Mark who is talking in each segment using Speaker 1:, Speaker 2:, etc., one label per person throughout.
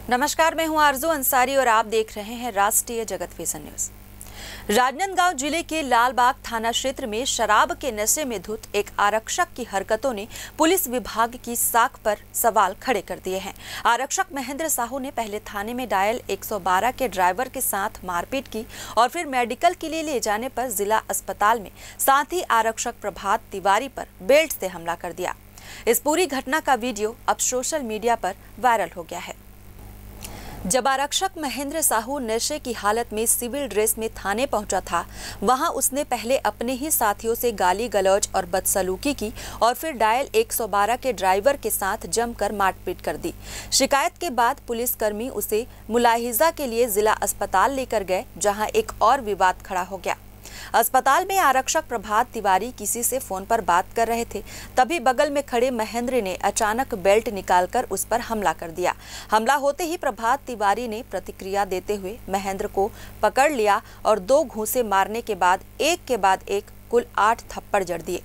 Speaker 1: नमस्कार, मैं हूं आरजू अंसारी और आप देख रहे हैं राष्ट्रीय जगत विजन न्यूज। राजनांदगांव जिले के लालबाग थाना क्षेत्र में शराब के नशे में धुत एक आरक्षक की हरकतों ने पुलिस विभाग की साख पर सवाल खड़े कर दिए हैं। आरक्षक महेंद्र साहू ने पहले थाने में डायल 112 के ड्राइवर के साथ मारपीट की और फिर मेडिकल के लिए ले जाने पर जिला अस्पताल में साथ ही आरक्षक प्रभात तिवारी पर बेल्ट से हमला कर दिया। इस पूरी घटना का वीडियो अब सोशल मीडिया पर वायरल हो गया है। जब आरक्षक महेंद्र साहू नशे की हालत में सिविल ड्रेस में थाने पहुंचा था, वहां उसने पहले अपने ही साथियों से गाली गलौज और बदसलूकी की और फिर डायल 112 के ड्राइवर के साथ जमकर मारपीट कर दी। शिकायत के बाद पुलिसकर्मी उसे मुलाहिजा के लिए जिला अस्पताल लेकर गए, जहां एक और विवाद खड़ा हो गया। अस्पताल में आरक्षक प्रभात तिवारी किसी से फोन पर बात कर रहे थे, तभी बगल में खड़े महेंद्र ने अचानक बेल्ट निकालकर उस पर हमला कर दिया। हमला होते ही प्रभात तिवारी ने प्रतिक्रिया देते हुए महेंद्र को पकड़ लिया और 2 घूंसे मारने के बाद एक कुल 8 थप्पड़ जड़ दिए।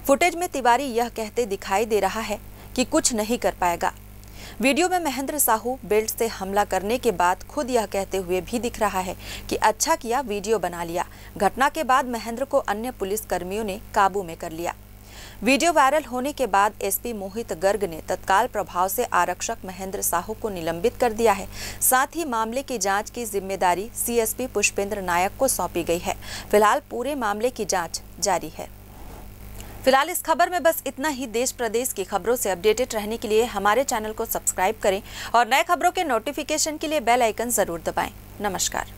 Speaker 1: फुटेज में तिवारी यह कहते दिखाई दे रहा है कि कुछ नहीं कर पाएगा। वीडियो में महेंद्र साहू बेल्ट से हमला करने के बाद खुद यह कहते हुए भी दिख रहा है कि अच्छा किया वीडियो बना लिया। घटना के बाद महेंद्र को अन्य पुलिस कर्मियों ने काबू में कर लिया। वीडियो वायरल होने के बाद एसपी मोहित गर्ग ने तत्काल प्रभाव से आरक्षक महेंद्र साहू को निलंबित कर दिया है। साथ ही मामले की जांच की जिम्मेदारी सीएसपी पुष्पेंद्र नायक को सौंपी गई है। फिलहाल पूरे मामले की जाँच जारी है। फिलहाल इस खबर में बस इतना ही। देश प्रदेश की खबरों से अपडेटेड रहने के लिए हमारे चैनल को सब्सक्राइब करें और नए खबरों के नोटिफिकेशन के लिए बेल आइकन जरूर दबाएं। नमस्कार।